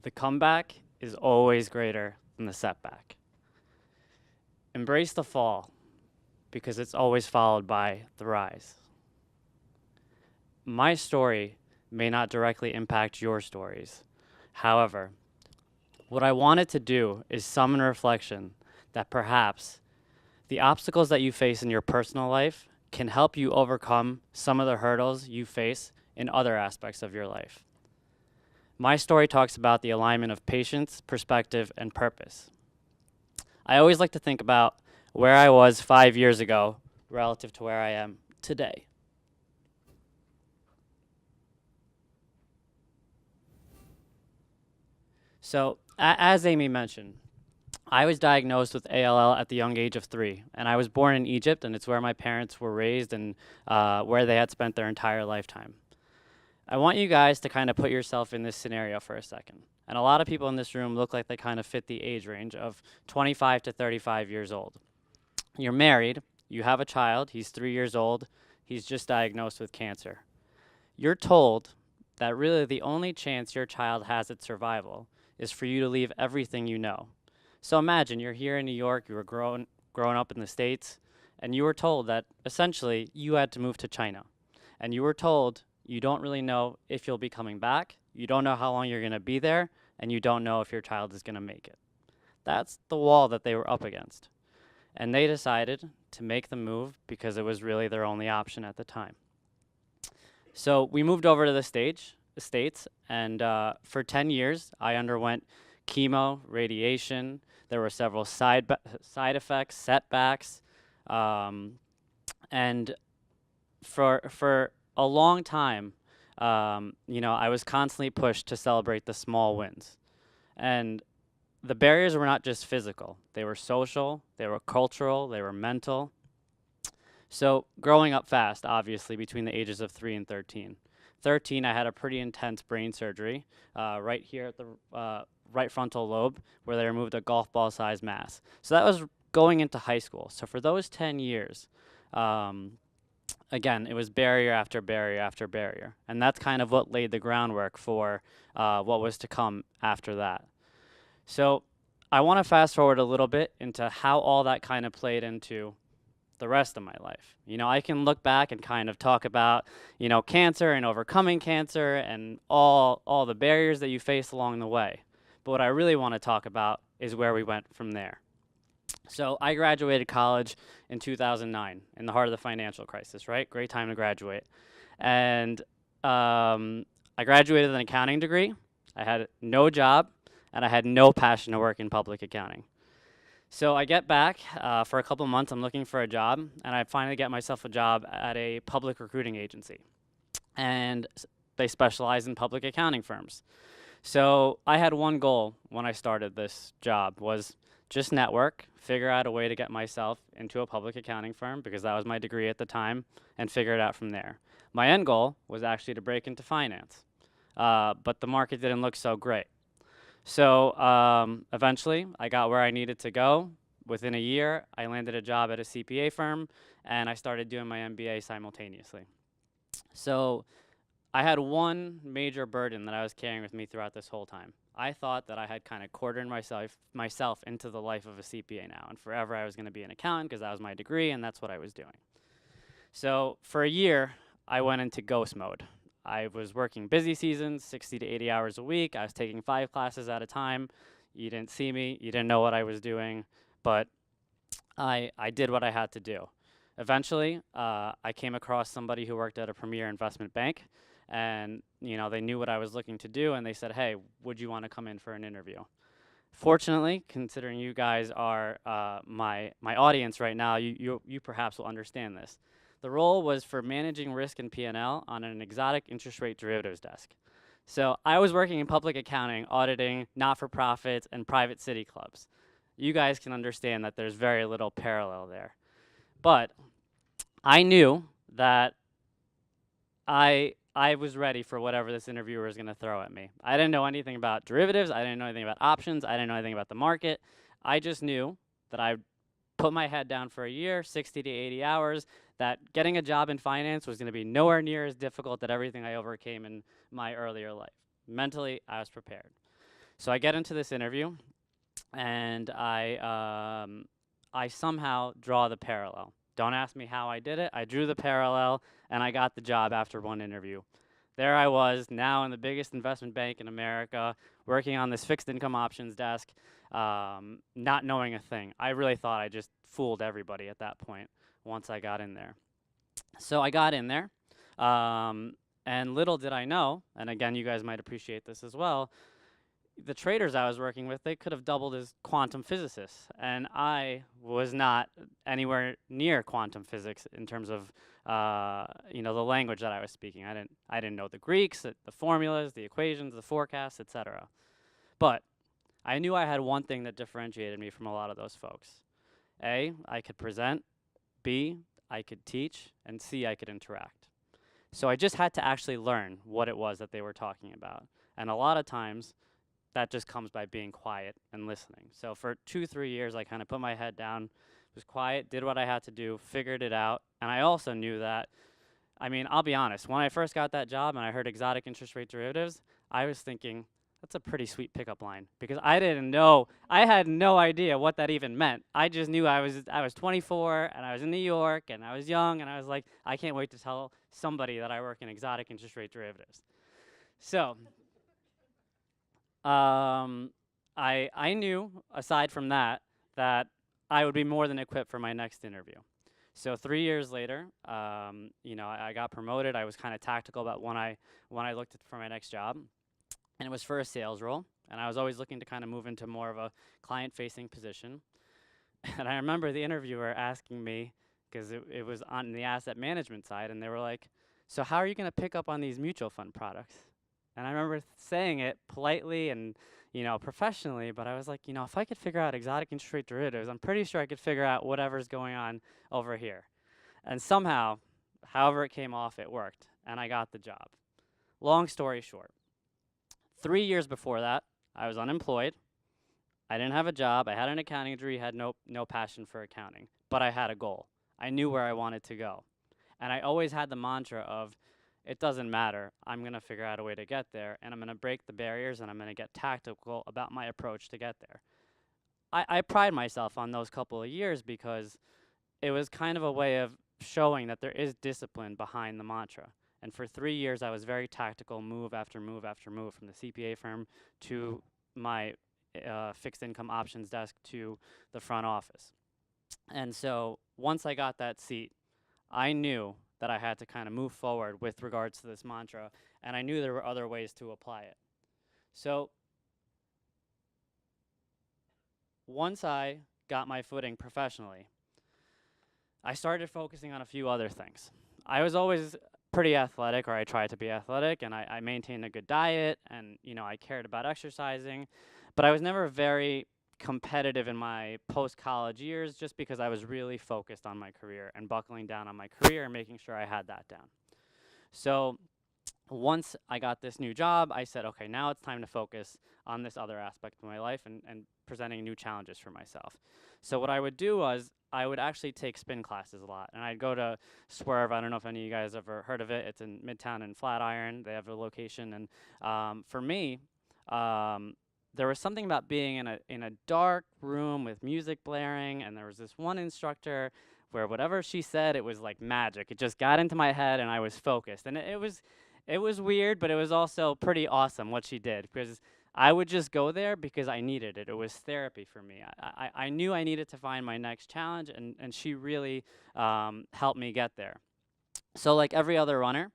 The comeback is always greater than the setback. Embrace the fall because it's always followed by the rise. My story may not directly impact your stories. However, what I wanted to do is summon reflection that perhaps the obstacles that you face in your personal life can help you overcome some of the hurdles you face in other aspects of your life. My story talks about the alignment of patience, perspective, and purpose. I always like to think about where I was 5 years ago relative to where I am today. So, as Amy mentioned, I was diagnosed with ALL at the young age of 3, and I was born in Egypt, and it's where my parents were raised and where they had spent their entire lifetime. I want you guys to kind of put yourself in this scenario for a second. And a lot of people in this room look like they kind of fit the age range of 25 to 35 years old. You're married, you have a child, he's 3 years old, he's just diagnosed with cancer. You're told that really the only chance your child has at survival is for you to leave everything you know. So imagine you're here in New York, you were grown up in the States, and you were told that essentially you had to move to China. And you were told you don't really know if you'll be coming back, you don't know how long you're gonna be there, and you don't know if your child is gonna make it. That's the wall that they were up against. And they decided to make the move because it was really their only option at the time. So we moved over to the States, and for 10 years, I underwent chemo, radiation. There were several side effects, setbacks, and for a long time, I was constantly pushed to celebrate the small wins. And the barriers were not just physical. They were social, they were cultural, they were mental. So growing up fast, obviously, between the ages of 3 and 13. 13, I had a pretty intense brain surgery right here at the right frontal lobe where they removed a golf ball sized mass. So that was going into high school. So for those 10 years, again, it was barrier after barrier after barrier. And that's kind of what laid the groundwork for what was to come after that. So I want to fast forward a little bit into how all that kind of played into the rest of my life. I can look back and kind of talk about, cancer and overcoming cancer and all the barriers that you face along the way. But what I really want to talk about is where we went from there. So I graduated college in 2009 in the heart of the financial crisis, right? Great time to graduate. And I graduated with an accounting degree. I had no job, and I had no passion to work in public accounting. So I get back for a couple months, I'm looking for a job, and I finally get myself a job at a public recruiting agency. And they specialize in public accounting firms. So I had one goal when I started this job was just network, figure out a way to get myself into a public accounting firm because that was my degree at the time, and figure it out from there. My end goal was actually to break into finance, but the market didn't look so great. So eventually, I got where I needed to go. Within a year, I landed a job at a CPA firm, and I started doing my MBA simultaneously. So I had one major burden that I was carrying with me throughout this whole time. I thought that I had kind of quartered myself into the life of a CPA now, and forever I was going to be an accountant because that was my degree, and that's what I was doing. So for a year, I went into ghost mode. I was working busy seasons, 60 to 80 hours a week. I was taking 5 classes at a time. You didn't see me. You didn't know what I was doing. But I did what I had to do. Eventually, I came across somebody who worked at a premier investment bank. And they knew what I was looking to do. And they said, hey, would you want to come in for an interview? Fortunately, considering you guys are my audience right now, you perhaps will understand this. The role was for managing risk and P&L on an exotic interest rate derivatives desk. So I was working in public accounting, auditing not-for-profits and private city clubs. You guys can understand that there's very little parallel there. But I knew that I was ready for whatever this interviewer was going to throw at me. I didn't know anything about derivatives. I didn't know anything about options. I didn't know anything about the market. I just knew that I put my head down for a year, 60 to 80 hours, that getting a job in finance was going to be nowhere near as difficult as everything I overcame in my earlier life. Mentally, I was prepared. So I get into this interview, and I somehow draw the parallel. Don't ask me how I did it. I drew the parallel, and I got the job after one interview. There I was, now in the biggest investment bank in America, working on this fixed income options desk, not knowing a thing. I really thought I just fooled everybody at that point once I got in there. So I got in there, and little did I know, and again, you guys might appreciate this as well, the traders I was working with, they could have doubled as quantum physicists, and I was not anywhere near quantum physics in terms of the language that I was speaking. I didn't know the Greeks, the formulas, the equations, the forecasts, etc. But I knew I had one thing that differentiated me from a lot of those folks. A, I could present. B, I could teach. And C, I could interact. So I just had to actually learn what it was that they were talking about. And a lot of times, that just comes by being quiet and listening. So for 2-3 years, I kind of put my head down, was quiet, did what I had to do, figured it out. And I also knew that, I mean, I'll be honest, when I first got that job and I heard exotic interest rate derivatives, I was thinking, that's a pretty sweet pickup line, because I didn't know, I had no idea what that even meant. I just knew I was 24 and I was in New York and I was young, and I was like, I can't wait to tell somebody that I work in exotic interest rate derivatives. So I knew, aside from that, that I would be more than equipped for my next interview. So 3 years later, I got promoted. I was kind of tactical about when I looked for my next job, and it was for a sales role. And I was always looking to kind of move into more of a client-facing position. And I remember the interviewer asking me, because it was on the asset management side, and they were like, "So how are you going to pick up on these mutual fund products?" And I remember saying it politely and, professionally, but I was like, if I could figure out exotic interest rate derivatives, I'm pretty sure I could figure out whatever's going on over here. And somehow, however it came off, it worked, and I got the job. Long story short, 3 years before that, I was unemployed. I didn't have a job. I had an accounting degree, had no passion for accounting, but I had a goal. I knew where I wanted to go. And I always had the mantra of, it doesn't matter. I'm going to figure out a way to get there, and I'm going to break the barriers, and I'm going to get tactical about my approach to get there. I pride myself on those couple of years because it was kind of a way of showing that there is discipline behind the mantra. And for 3 years, I was very tactical, move after move after move, from the CPA firm to my fixed income options desk to the front office. And so once I got that seat, I knew that I had to kind of move forward with regards to this mantra, and I knew there were other ways to apply it. So once I got my footing professionally, I started focusing on a few other things. I was always pretty athletic, or I tried to be athletic, and I maintained a good diet, and I cared about exercising, but I was never very competitive in my post-college years, just because I was really focused on my career and buckling down on my career and making sure I had that down. So once I got this new job, I said, okay, now it's time to focus on this other aspect of my life and presenting new challenges for myself. So what I would do was I would actually take spin classes a lot, and I'd go to Swerve. I don't know if any of you guys ever heard of it. It's in Midtown and Flatiron. They have a location, and for me, there was something about being in a dark room with music blaring, and there was this one instructor where whatever she said, it was like magic. It just got into my head, and I was focused. And it was weird, but it was also pretty awesome what she did, because I would just go there because I needed it. It was therapy for me. I knew I needed to find my next challenge, and she really helped me get there. So like every other runner,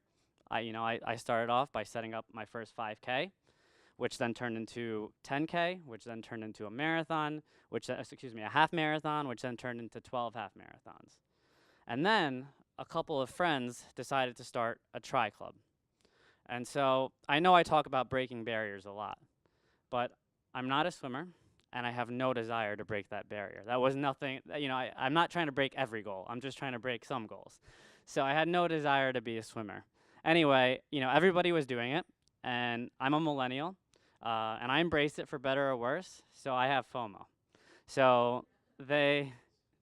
I started off by setting up my first 5K, which then turned into 10K, which then turned into a marathon, a half marathon, which then turned into 12 half marathons. And then a couple of friends decided to start a tri club. And so I know I talk about breaking barriers a lot, but I'm not a swimmer, and I have no desire to break that barrier. That was nothing, I'm not trying to break every goal. I'm just trying to break some goals. So I had no desire to be a swimmer. Anyway, everybody was doing it, and I'm a millennial, and I embrace it for better or worse, so I have FOMO. So they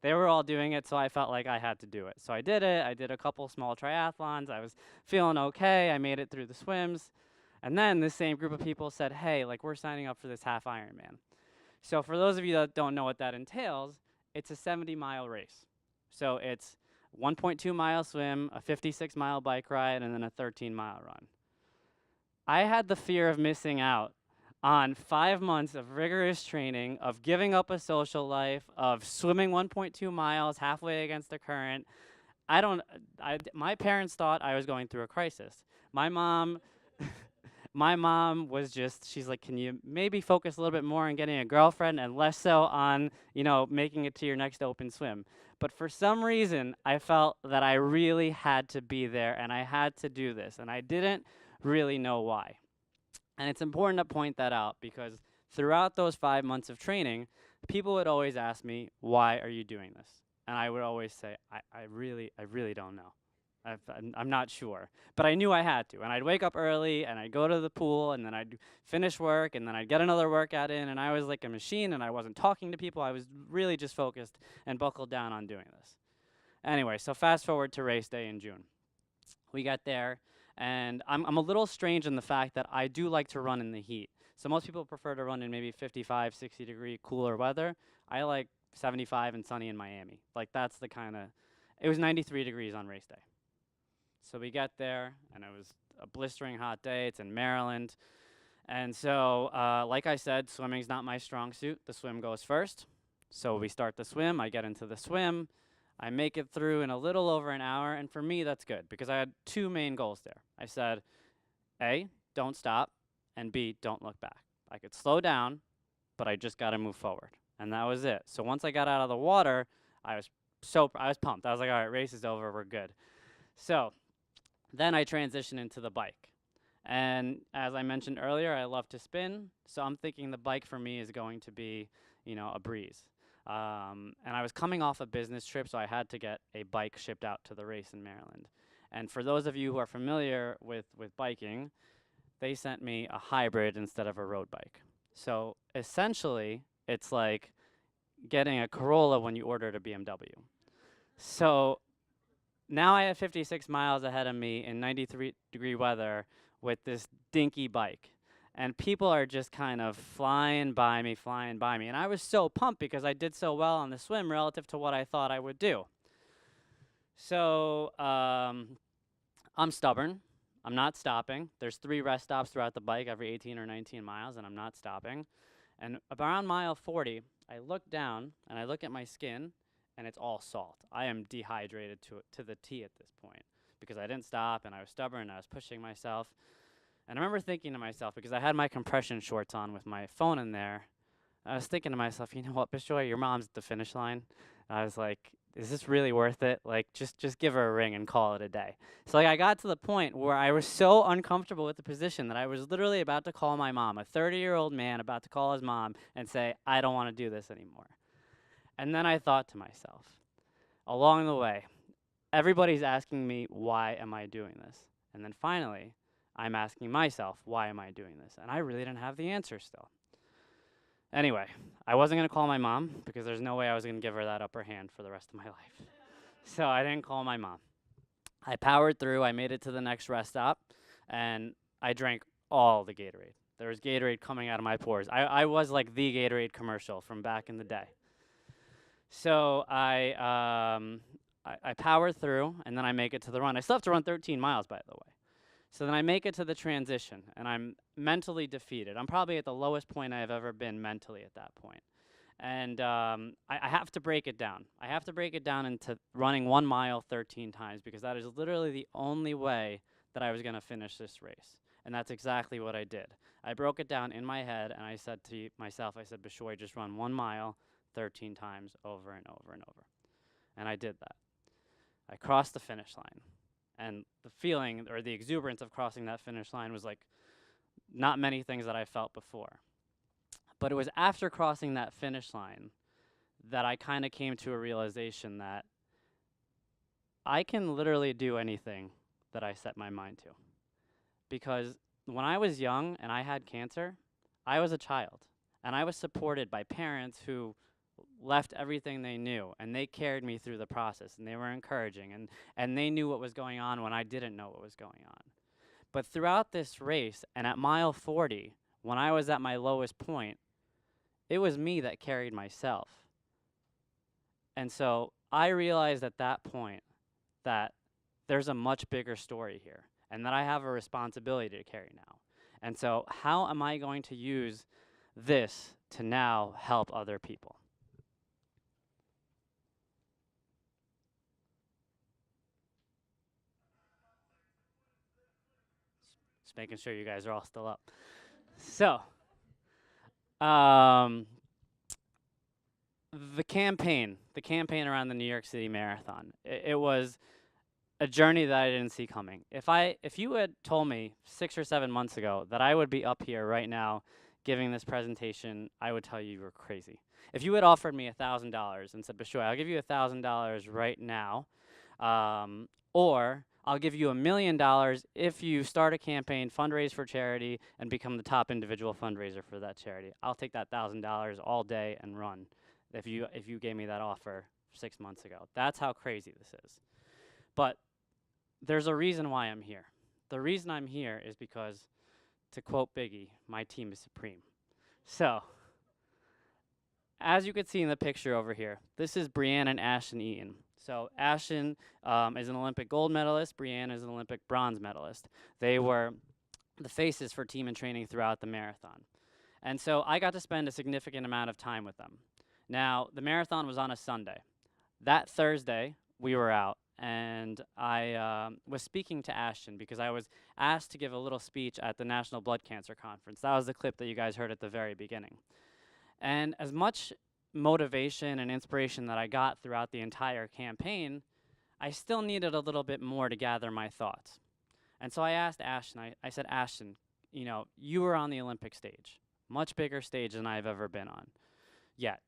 were all doing it, so I felt like I had to do it. So I did it. I did a couple small triathlons. I was feeling okay. I made it through the swims. And then this same group of people said, hey, like we're signing up for this half Ironman. So for those of you that don't know what that entails, it's a 70-mile race. So it's 1.2 mile swim, a 56-mile bike ride, and then a 13-mile run. I had the fear of missing out on 5 months of rigorous training, of giving up a social life, of swimming 1.2 miles halfway against the current. My parents thought I was going through a crisis. My mom my mom was just, she's like, can you maybe focus a little bit more on getting a girlfriend and less so on, making it to your next open swim. But for some reason, I felt that I really had to be there and I had to do this, and I didn't really know why. And it's important to point that out because throughout those 5 months of training, people would always ask me, why are you doing this? And I would always say, I really don't know. I'm not sure. But I knew I had to. And I'd wake up early and I'd go to the pool and then I'd finish work and then I'd get another workout in, and I was like a machine and I wasn't talking to people. I was really just focused and buckled down on doing this. Anyway, so fast forward to race day in June. We get there, and I'm a little strange in the fact that I do like to run in the heat. So most people prefer to run in maybe 55, 60 degree cooler weather. I like 75 and sunny in Miami. Like that's the kind of, it was 93 degrees on race day. So we get there, and it was a blistering hot day. It's in Maryland. And so, like I said, swimming's not my strong suit. The swim goes first. So we start the swim. I get into the swim. I make it through in a little over an hour, and for me, that's good because I had two main goals there. I said, A, don't stop, and B, don't look back. I could slow down, but I just got to move forward, and that was it. So once I got out of the water, I was pumped. I was like, all right, race is over, we're good. So then I transitioned into the bike. And as I mentioned earlier, I love to spin, so I'm thinking the bike for me is going to be, a breeze. And I was coming off a business trip, so I had to get a bike shipped out to the race in Maryland. And for those of you who are familiar with biking, they sent me a hybrid instead of a road bike. So essentially, it's like getting a Corolla when you ordered a BMW. So now I have 56 miles ahead of me in 93-degree weather with this dinky bike. And people are just kind of flying by me. And I was so pumped because I did so well on the swim relative to what I thought I would do. So I'm stubborn. I'm not stopping. There's 3 rest stops throughout the bike every 18 or 19 miles, and I'm not stopping. And around mile 40, I look down, and I look at my skin, and it's all salt. I am dehydrated to the T at this point because I didn't stop, and I was stubborn, and I was pushing myself. And I remember thinking to myself, because I had my compression shorts on with my phone in there, I was thinking to myself, you know what, Bishoy, your mom's at the finish line. I was like, is this really worth it? Like, just give her a ring and call it a day. So like, I got to the point where I was so uncomfortable with the position that I was literally about to call my mom, a 30-year-old man about to call his mom and say, I don't want to do this anymore. And then I thought to myself, along the way, everybody's asking me, why am I doing this? And then finally, I'm asking myself, why am I doing this? And I really didn't have the answer still. Anyway, I wasn't going to call my mom because there's no way I was going to give her that upper hand for the rest of my life. So I didn't call my mom. I powered through. I made it to the next rest stop, and I drank all the Gatorade. There was Gatorade coming out of my pores. I was like the Gatorade commercial from back in the day. So I powered through, and then I make it to the run. I still have to run 13 miles, by the way. So then I make it to the transition, and I'm mentally defeated. I'm probably at the lowest point I've ever been mentally at that point. And I have to break it down. I have to break it down into running 1 mile 13 times because that is literally the only way that I was going to finish this race. And that's exactly what I did. I broke it down in my head, and I said to myself, Bishoy, just run 1 mile 13 times over and over and over. And I did that. I crossed the finish line. And the feeling or the exuberance of crossing that finish line was like not many things that I felt before. But it was after crossing that finish line that I kind of came to a realization that I can literally do anything that I set my mind to. Because when I was young and I had cancer, I was a child. And I was supported by parents who left everything they knew, and they carried me through the process, and they were encouraging, and they knew what was going on when I didn't know what was going on. But throughout this race and at mile 40, when I was at my lowest point, it was me that carried myself. And so I realized at that point that there's a much bigger story here and that I have a responsibility to carry now. And so how am I going to use this to now help other people? Just making sure you guys are all still up. So, um, the campaign around the New York City Marathon, it was a journey that I didn't see coming. If you had told me 6 or 7 months ago that I would be up here right now giving this presentation, I would tell you you were crazy. If you had offered me $1,000 and said, Bishoy, I'll give you $1,000 right now, or I'll give you $1,000,000 if you start a campaign, fundraise for charity, and become the top individual fundraiser for that charity. I'll take that $1,000 all day and run. If you gave me that offer 6 months ago, that's how crazy this is. But there's a reason why I'm here. The reason I'm here is because, to quote Biggie, my team is supreme. So, as you can see in the picture over here, this is Brianne and Ashton Eaton. So Ashton is an Olympic gold medalist. Brianne is an Olympic bronze medalist. They were the faces for team and training throughout the marathon. And so I got to spend a significant amount of time with them. Now, the marathon was on a Sunday. That Thursday, we were out, and I was speaking to Ashton because I was asked to give a little speech at the National Blood Cancer Conference. That was the clip that you guys heard at the very beginning. And as much motivation and inspiration that I got throughout the entire campaign, I still needed a little bit more to gather my thoughts. And so I asked Ashton, I said, Ashton, you were on the Olympic stage, much bigger stage than I've ever been on yet.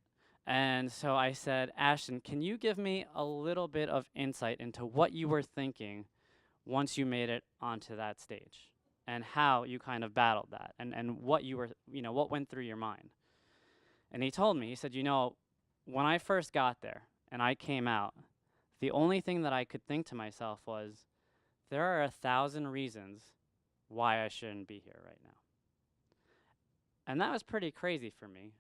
And so I said, Ashton, can you give me a little bit of insight into what you were thinking once you made it onto that stage and how you kind of battled that and what you were, what went through your mind? And he told me, he said, when I first got there and I came out, the only thing that I could think to myself was, there are 1,000 reasons why I shouldn't be here right now. And that was pretty crazy for me.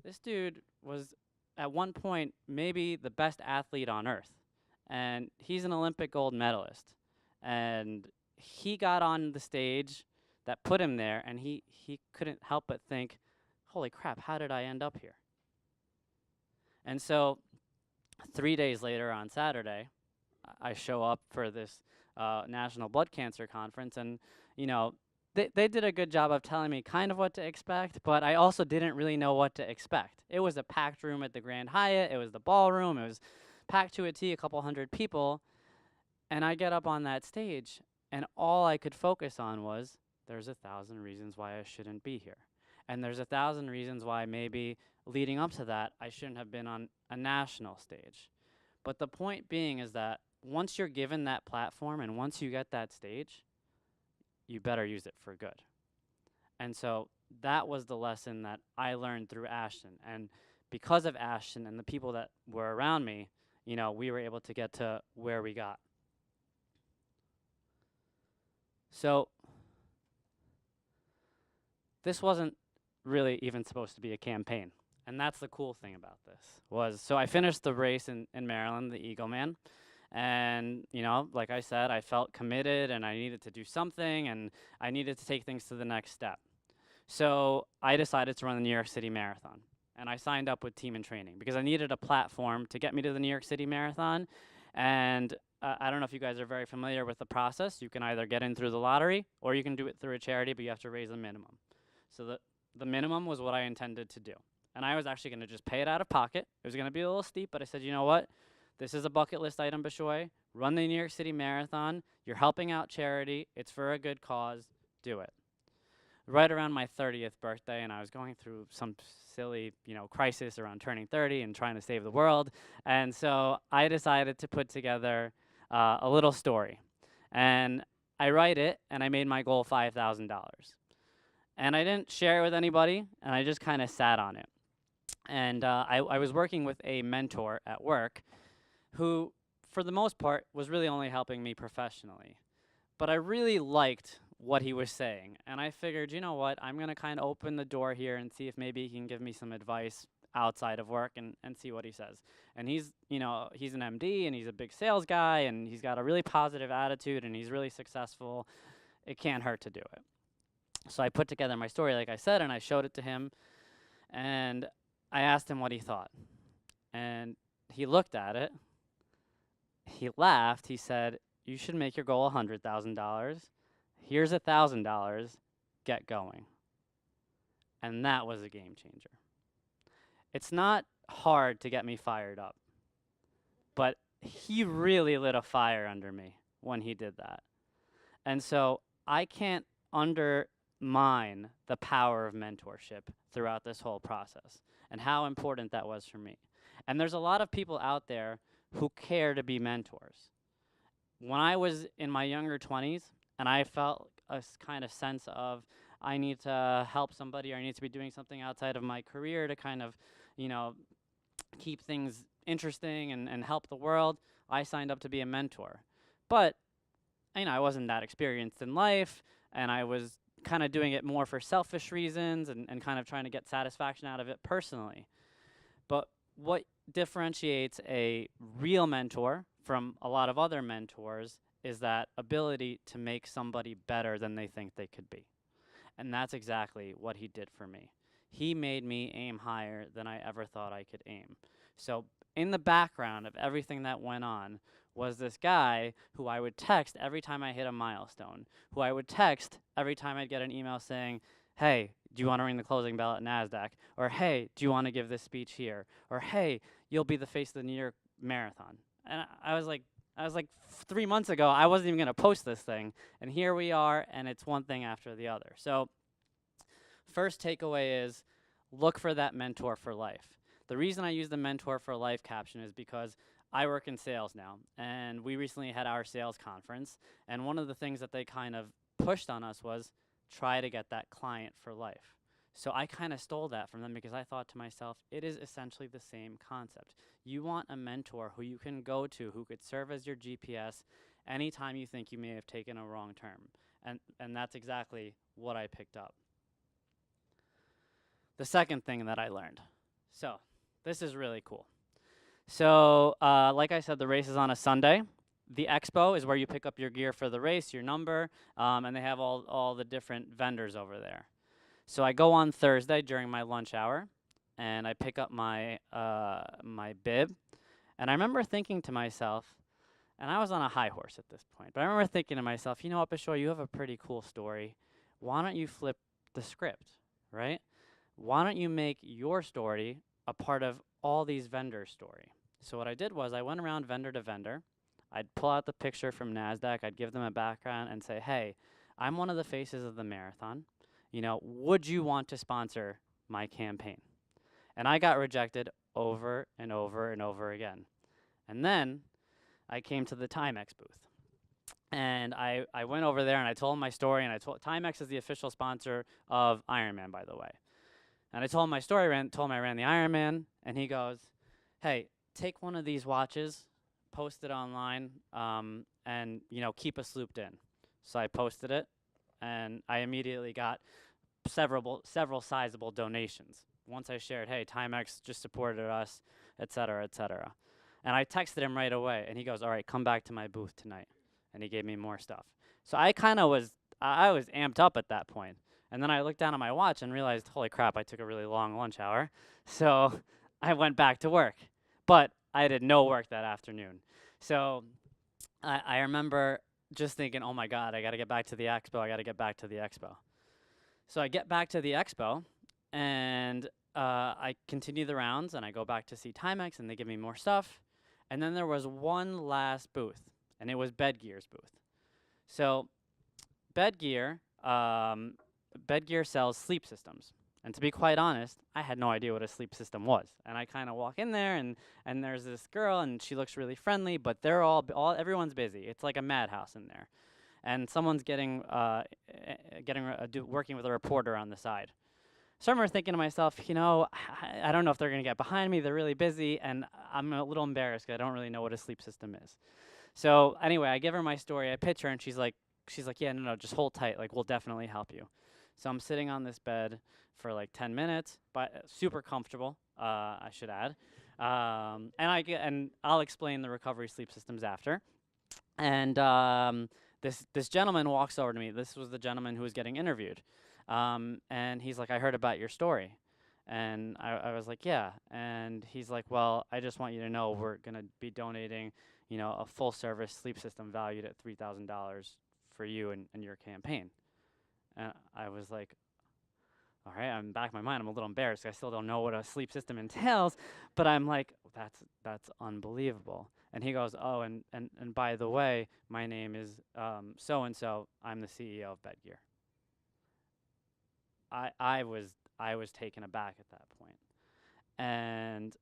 This dude was, at one point, maybe the best athlete on earth. And he's an Olympic gold medalist. And he got on the stage that put him there, and he couldn't help but think, holy crap, how did I end up here? And so 3 days later on Saturday, I show up for this National Blood Cancer Conference, and they did a good job of telling me kind of what to expect, but I also didn't really know what to expect. It was a packed room at the Grand Hyatt, it was the ballroom, it was packed to a T, a couple hundred people, and I get up on that stage, and all I could focus on was, there's 1,000 reasons why I shouldn't be here. And there's 1,000 reasons why maybe leading up to that, I shouldn't have been on a national stage. But the point being is that once you're given that platform and once you get that stage, you better use it for good. And so that was the lesson that I learned through Ashton. And because of Ashton and the people that were around me, we were able to get to where we got. So this wasn't really even supposed to be a campaign. And that's the cool thing about this so I finished the race in Maryland, the Eagle Man. And, like I said, I felt committed and I needed to do something and I needed to take things to the next step. So I decided to run the New York City Marathon. And I signed up with Team and Training because I needed a platform to get me to the New York City Marathon. And I don't know if you guys are very familiar with the process. You can either get in through the lottery or you can do it through a charity, but you have to raise a minimum. So the minimum was what I intended to do. And I was actually going to just pay it out of pocket. It was going to be a little steep, but I said, you know what? This is a bucket list item, Bishoy. Run the New York City Marathon. You're helping out charity. It's for a good cause. Do it. Right around my 30th birthday, and I was going through some silly, crisis around turning 30 and trying to save the world. And so I decided to put together a little story. And I write it, and I made my goal $5,000. And I didn't share it with anybody, and I just kind of sat on it. And I was working with a mentor at work who, for the most part, was really only helping me professionally. But I really liked what he was saying. And I figured, you know what, I'm going to kind of open the door here and see if maybe he can give me some advice outside of work and see what he says. And he's, he's an MD and he's a big sales guy and he's got a really positive attitude and he's really successful. It can't hurt to do it. So I put together my story, like I said, and I showed it to him. And I asked him what he thought. And he looked at it. He laughed. He said, "You should make your goal $100,000. Here's $1,000. Get going." And that was a game changer. It's not hard to get me fired up, but he really lit a fire under me when he did that. And so I can't undermine the power of mentorship throughout this whole process and how important that was for me. And there's a lot of people out there who care to be mentors. When I was in my younger 20s and I felt a kind of sense of I need to help somebody or I need to be doing something outside of my career to kind of, keep things interesting and help the world, I signed up to be a mentor. But, I wasn't that experienced in life, and I was kind of doing it more for selfish reasons and kind of trying to get satisfaction out of it personally. But what differentiates a real mentor from a lot of other mentors is that ability to make somebody better than they think they could be. And that's exactly what he did for me. He made me aim higher than I ever thought I could aim. So in the background of everything that went on was this guy who I would text every time I hit a milestone, who I would text every time I'd get an email saying, "Hey, do you want to ring the closing bell at NASDAQ?" Or, "Hey, do you want to give this speech here?" Or, "Hey, you'll be the face of the New York Marathon." And I was like 3 months ago, I wasn't even going to post this thing. And here we are, and it's one thing after the other. So first takeaway is look for that mentor for life. The reason I use the mentor for life caption is because I work in sales now, and we recently had our sales conference, and one of the things that they kind of pushed on us was try to get that client for life. So I kind of stole that from them because I thought to myself, it is essentially the same concept. You want a mentor who you can go to, who could serve as your GPS anytime you think you may have taken a wrong turn. And that's exactly what I picked up. The second thing that I learned. So this is really cool. So like I said, the race is on a Sunday. The expo is where you pick up your gear for the race, your number, and they have all the different vendors over there. So I go on Thursday during my lunch hour, and I pick up my my bib. And I remember thinking to myself, and I was on a high horse at this point, but I remember thinking to myself, you know what, Bishoy, you have a pretty cool story. Why don't you flip the script, right? Why don't you make your story a part of all these vendors' story? So what I did was I went around vendor to vendor. I'd pull out the picture from NASDAQ. I'd give them a background and say, "Hey, I'm one of the faces of the marathon. Would you want to sponsor my campaign?" And I got rejected over and over and over again. And then I came to the Timex booth. And I went over there and I told my story, and I told Timex is the official sponsor of Ironman, by the way. And I told him my story, told him I ran the Ironman, and he goes, "Hey, take one of these watches, post it online, and keep us looped in." So I posted it, and I immediately got several sizable donations. Once I shared, "Hey, Timex just supported us," et cetera, et cetera. And I texted him right away, and he goes, "All right, come back to my booth tonight." And he gave me more stuff. So I kind of was amped up at that point. And then I looked down at my watch and realized, holy crap, I took a really long lunch hour. So I went back to work. But I did no work that afternoon. So I remember just thinking, oh my God, I got to get back to the expo. So I get back to the expo, and I continue the rounds, and I go back to see Timex, and they give me more stuff. And then there was one last booth, and it was Bedgear's booth. So Bedgear sells sleep systems. And to be quite honest, I had no idea what a sleep system was. And I kind of walk in there, and there's this girl, and she looks really friendly, but they're everyone's busy. It's like a madhouse in there. And someone's working with a reporter on the side. So I remember thinking to myself, I don't know if they're going to get behind me. They're really busy, and I'm a little embarrassed because I don't really know what a sleep system is. So anyway, I give her my story. I pitch her, and she's like, she's like, yeah, no, just hold tight. Like, we'll definitely help you. So I'm sitting on this bed for like 10 minutes, but super comfortable, I should add. And I'll explain the recovery sleep systems after. And this gentleman walks over to me. This was the gentleman who was getting interviewed. And he's like, I heard about your story. And I was like, yeah. And he's like, well, I just want you to know we're going to be donating, a full service sleep system valued at $3,000 for you and your campaign. And I was like, all right, I'm back in my mind. I'm a little embarrassed. I still don't know what a sleep system entails, but I'm like, that's unbelievable. And he goes, oh, and by the way, my name is so and so. I'm the CEO of Bedgear. I was taken aback at that point. And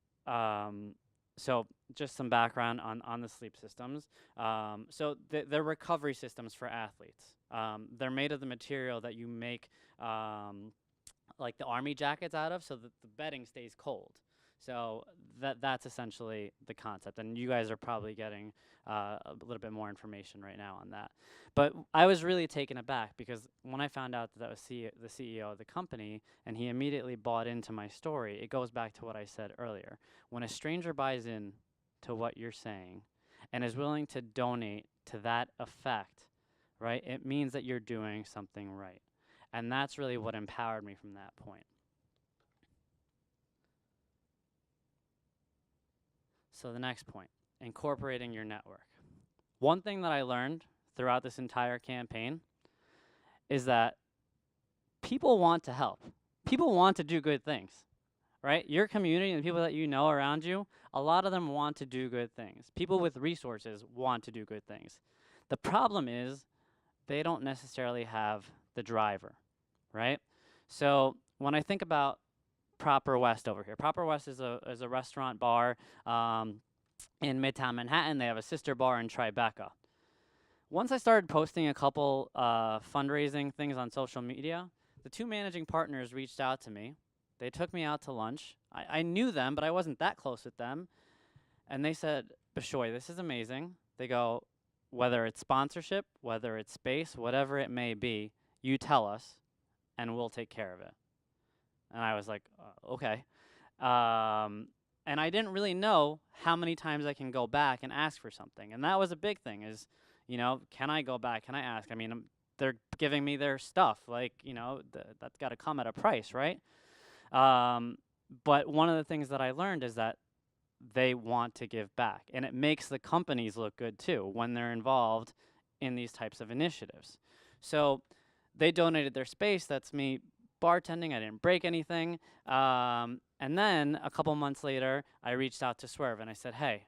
so just some background on the sleep systems. So they're recovery systems for athletes. They're made of the material that you make like the army jackets out of, so that the bedding stays cold. So that's essentially the concept, and you guys are probably getting a little bit more information right now on that. But I was really taken aback because when I found out that was the CEO of the company, and he immediately bought into my story, it goes back to what I said earlier. When a stranger buys in to what you're saying and is willing to donate to that effect, right, it means that you're doing something right. And that's really what empowered me from that point. So the next point, incorporating your network. One thing that I learned throughout this entire campaign is that people want to help. People want to do good things, right? Your community and the people that you know around you, a lot of them want to do good things. People with resources want to do good things. The problem is they don't necessarily have the driver, right? So when I think about Proper West over here, Proper West is a restaurant bar in Midtown Manhattan. They have a sister bar in Tribeca. Once I started posting a couple fundraising things on social media, the two managing partners reached out to me. They took me out to lunch. I knew them, but I wasn't that close with them. And they said, Bishoy, this is amazing. They go, whether it's sponsorship, whether it's space, whatever it may be, you tell us, and we'll take care of it. And I was like, okay. And I didn't really know how many times I can go back and ask for something. And that was a big thing is, can I go back? Can I ask? I mean, they're giving me their stuff. Like, that's got to come at a price, right? But one of the things that I learned is that they want to give back. And it makes the companies look good too when they're involved in these types of initiatives. So they donated their space. That's me bartending. I didn't break anything. And then a couple months later, I reached out to Swerve and I said, hey,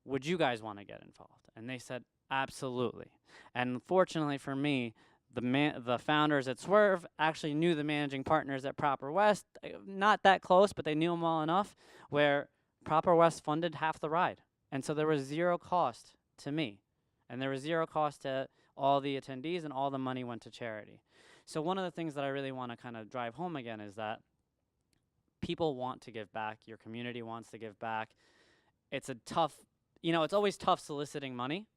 would you guys want to get involved? And they said, absolutely. And fortunately for me, the founders at Swerve actually knew the managing partners at Proper West. Not that close, but they knew them well enough where Proper West funded half the ride. And so there was zero cost to me. And there was zero cost to all the attendees, and all the money went to charity. So one of the things that I really want to kind of drive home again is that people want to give back. Your community wants to give back. It's a tough, it's always tough soliciting money.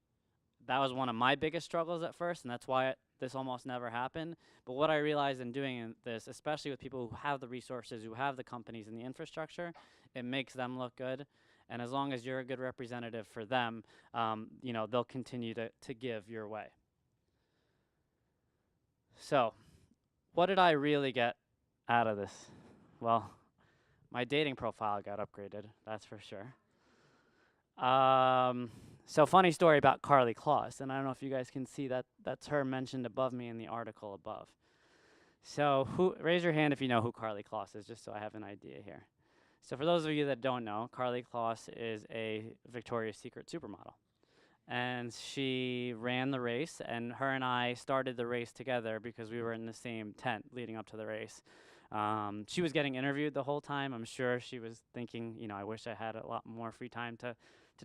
That was one of my biggest struggles at first, and that's why this almost never happened. But what I realized in doing this, especially with people who have the resources, who have the companies and the infrastructure, it makes them look good. And as long as you're a good representative for them, they'll continue to give your way. So, what did I really get out of this? Well, my dating profile got upgraded, that's for sure. So funny story about Carly Kloss, and I don't know if you guys can see that. That's her mentioned above me in the article above. So raise your hand if you know who Carly Kloss is, just so I have an idea here. So for those of you that don't know, Carly Kloss is a Victoria's Secret supermodel. And she ran the race, and her and I started the race together because we were in the same tent leading up to the race. She was getting interviewed the whole time. I'm sure she was thinking, I wish I had a lot more free time to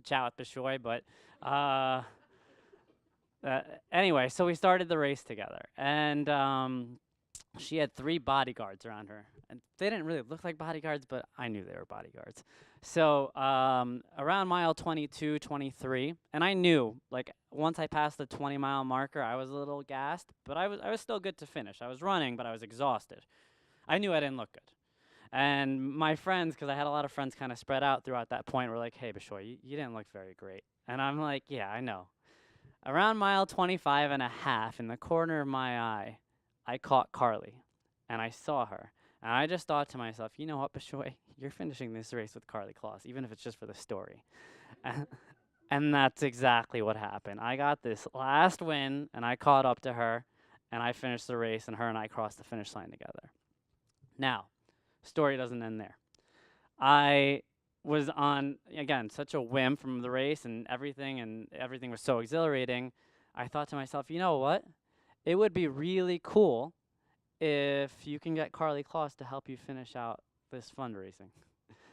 chat with Bishoy, but anyway, so we started the race together. And she had 3 bodyguards around her. And they didn't really look like bodyguards, but I knew they were bodyguards. So around mile 22, 23, and I knew, like, once I passed the 20-mile marker, I was a little gassed, but I was still good to finish. I was running, but I was exhausted. I knew I didn't look good. And my friends, because I had a lot of friends kind of spread out throughout that point, were like, hey, Bishoy, you didn't look very great. And I'm like, yeah, I know. Around mile 25 and a half, in the corner of my eye, I caught Carly, and I saw her. And I just thought to myself, you know what, Bishoy, you're finishing this race with Carly Kloss, even if it's just for the story. And that's exactly what happened. I got this last win, and I caught up to her, and I finished the race, and her and I crossed the finish line together. Now, story doesn't end there. I was on, again, such a whim from the race and everything was so exhilarating. I thought to myself, you know what? It would be really cool if you can get Carly Kloss to help you finish out this fundraising.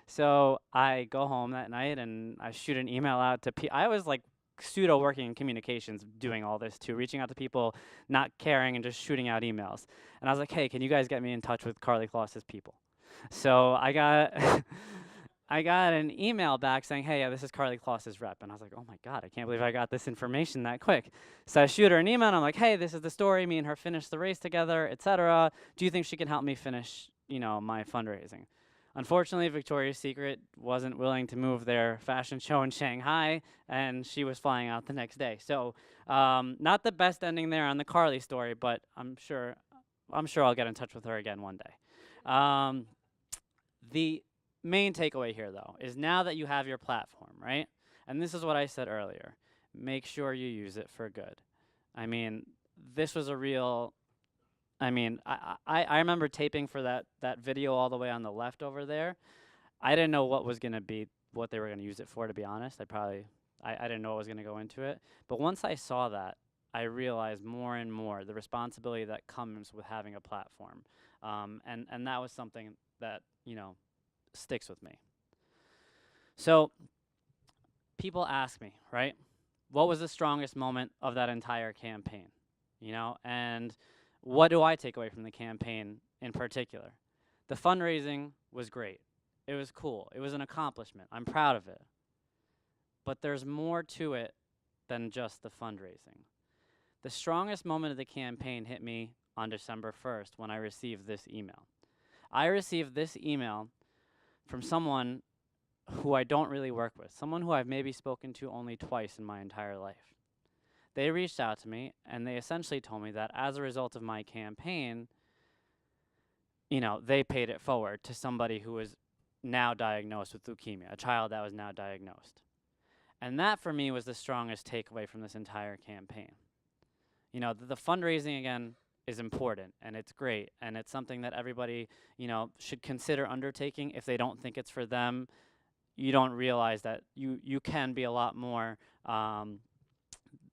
So I go home that night and I shoot an email out to I was like pseudo working in communications doing all this too, reaching out to people, not caring and just shooting out emails. And I was like, hey, can you guys get me in touch with Carly Kloss's people? So I got I got an email back saying, hey, this is Carly Kloss's rep. And I was like, oh my God, I can't believe I got this information that quick. So I shoot her an email and I'm like, hey, this is the story. Me and her finished the race together, etc. Do you think she can help me finish, my fundraising? Unfortunately, Victoria's Secret wasn't willing to move their fashion show in Shanghai, and she was flying out the next day. So not the best ending there on the Carly story, but I'm sure I'll get in touch with her again one day. The main takeaway here, though, is now that you have your platform, right? And this is what I said earlier. Make sure you use it for good. I mean, this was a real... I remember taping for that video all the way on the left over there. I didn't know what they were going to use it for, to be honest. I didn't know what was going to go into it. But once I saw that, I realized more and more the responsibility that comes with having a platform. And that was something that, sticks with me. So people ask me, right, what was the strongest moment of that entire campaign? And what do I take away from the campaign in particular? The fundraising was great. It was cool. It was an accomplishment. I'm proud of it. But there's more to it than just the fundraising. The strongest moment of the campaign hit me on December 1st when I received this email. I received this email from someone who I don't really work with, someone who I've maybe spoken to only twice in my entire life. They reached out to me, and they essentially told me that as a result of my campaign, they paid it forward to somebody who was now diagnosed with leukemia, a child that was now diagnosed. And that, for me, was the strongest takeaway from this entire campaign. The fundraising, again, is important, and it's great, and it's something that everybody, should consider undertaking. If they don't think it's for them, you don't realize that you can be a lot more...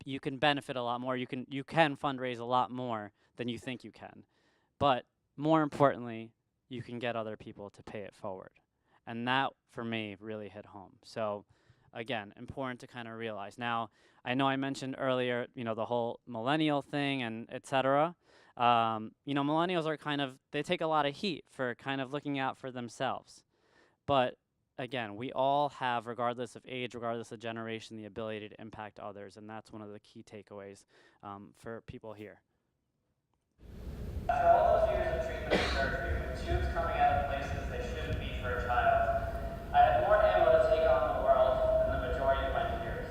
you can benefit a lot more. You can fundraise a lot more than you think you can. But more importantly, you can get other people to pay it forward. And that, for me, really hit home. So again, important to kind of realize. Now, I know I mentioned earlier, the whole millennial thing and et cetera. Millennials are they take a lot of heat for kind of looking out for themselves. But again, we all have, regardless of age, regardless of generation, the ability to impact others, and that's one of the key takeaways for people here. After all those years of treatment and surgery, with tubes coming out of places they shouldn't be for a child, I had more ammo to take on the world than the majority of my peers.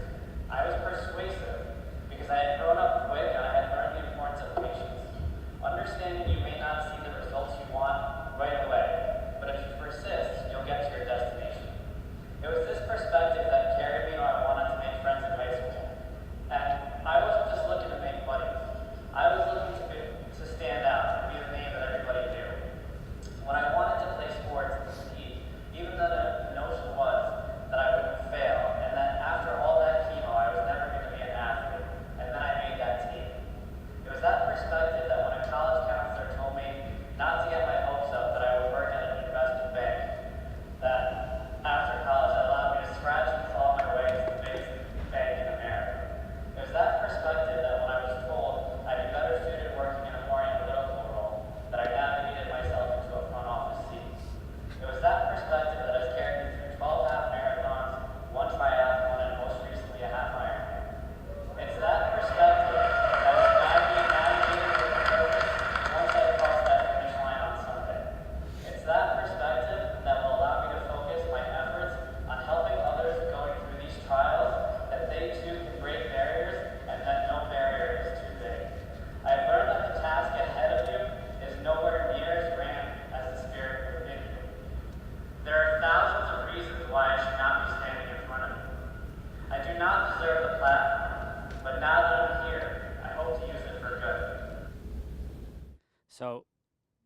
I was persuasive because I had grown up quick and I had learned the importance of patience. Understanding you may not see the results you want right away, but if you persist, you'll get to your destination. It was this perspective that carried me where I wanted to make friends in high school. And I wasn't just looking to make buddies. I was looking to stand out and be the name that everybody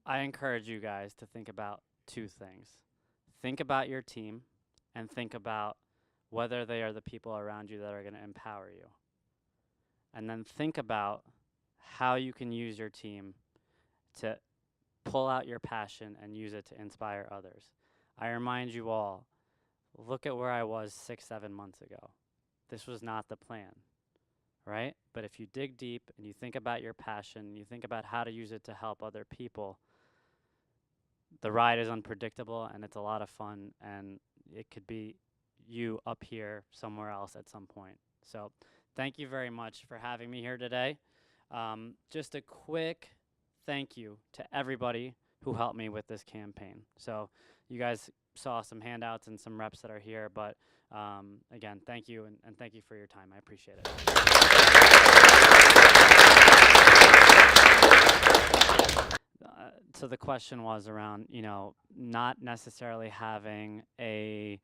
I encourage you guys to think about two things. Think about your team and think about whether they are the people around you that are going to empower you. And then think about how you can use your team to pull out your passion and use it to inspire others. I remind you all, look at where I was 6, 7 months ago. This was not the plan, right? But if you dig deep and you think about your passion, you think about how to use it to help other people, the ride is unpredictable and it's a lot of fun, and it could be you up here somewhere else at some point. So thank you very much for having me here today. Just a quick thank you to everybody who helped me with this campaign. So you guys saw some handouts and some reps that are here, but again, thank you, and thank you for your time. I appreciate it. So the question was around, not necessarily having an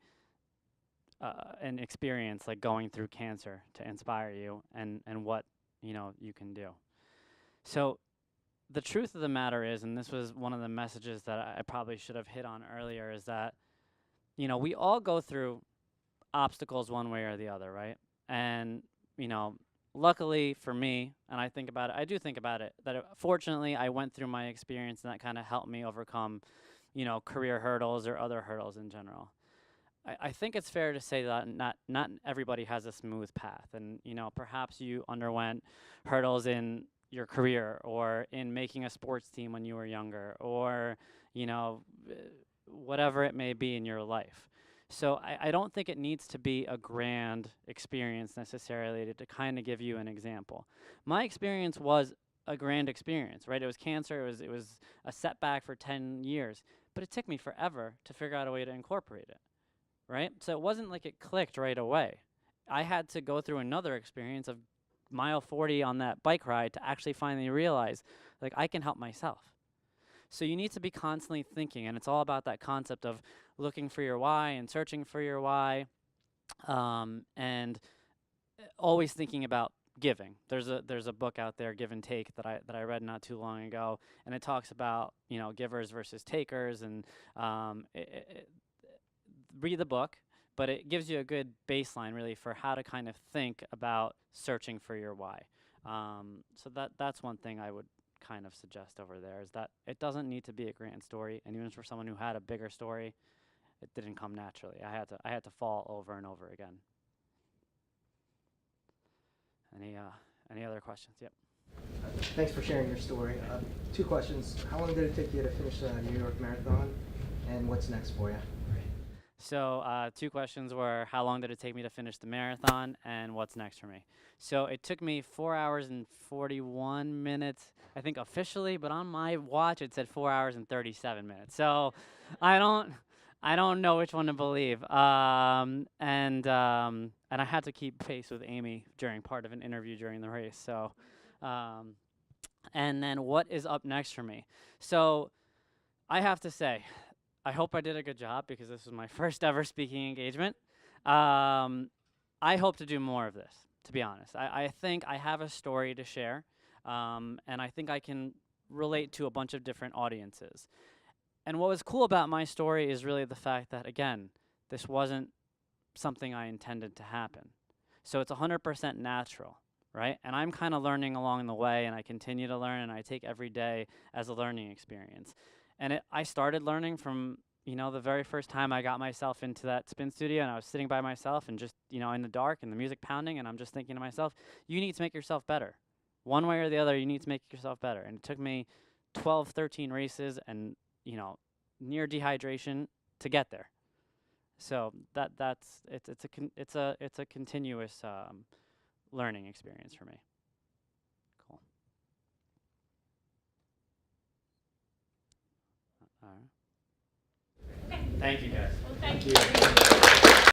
experience like going through cancer to inspire you, and what you can do. So the truth of the matter is, and this was one of the messages that I probably should have hit on earlier, is that we all go through obstacles one way or the other, right? And luckily for me, and I do think about it, that fortunately I went through my experience and that kind of helped me overcome career hurdles or other hurdles in general. I think it's fair to say that not everybody has a smooth path, and perhaps you underwent hurdles in your career or in making a sports team when you were younger, or whatever it may be in your life. So I don't think it needs to be a grand experience necessarily to kind of give you an example. My experience was a grand experience, right? It was cancer. It was a setback for 10 years, but it took me forever to figure out a way to incorporate it. Right? So it wasn't like it clicked right away. I had to go through another experience of mile 40 on that bike ride to actually finally realize, like, I can help myself. So you need to be constantly thinking, and it's all about that concept of looking for your why and searching for your why, and always thinking about giving. There's a book out there, Give and Take, that I read not too long ago, and it talks about givers versus takers, and read the book, but it gives you a good baseline really for how to kind of think about searching for your why. So that's one thing I would kind of suggest over there, is that it doesn't need to be a grand story, and even for someone who had a bigger story, it didn't come naturally. I had to fall over and over again. Any other questions? Yep. Thanks for sharing your story. 2 questions. How long did it take you to finish the New York Marathon, and what's next for you? So 2 questions were, how long did it take me to finish the marathon, and what's next for me? So it took me 4 hours and 41 minutes, I think officially, but on my watch it said 4 hours and 37 minutes. So I don't know which one to believe. And I had to keep pace with Amy during part of an interview during the race. So, and then what is up next for me? So I have to say, I hope I did a good job, because this was my first ever speaking engagement. I hope to do more of this, to be honest. I think I have a story to share, and I think I can relate to a bunch of different audiences. And what was cool about my story is really the fact that, again, this wasn't something I intended to happen. So it's 100% natural, right? And I'm kind of learning along the way, and I continue to learn, and I take every day as a learning experience. And I started learning from, the very first time I got myself into that spin studio, and I was sitting by myself and just, in the dark and the music pounding, and I'm just thinking to myself, you need to make yourself better. One way or the other, you need to make yourself better. And it took me 12, 13 races and, near dehydration to get there. So it's a continuous learning experience for me. Cool. All right. Okay. Thank you, guys. Well, thank you.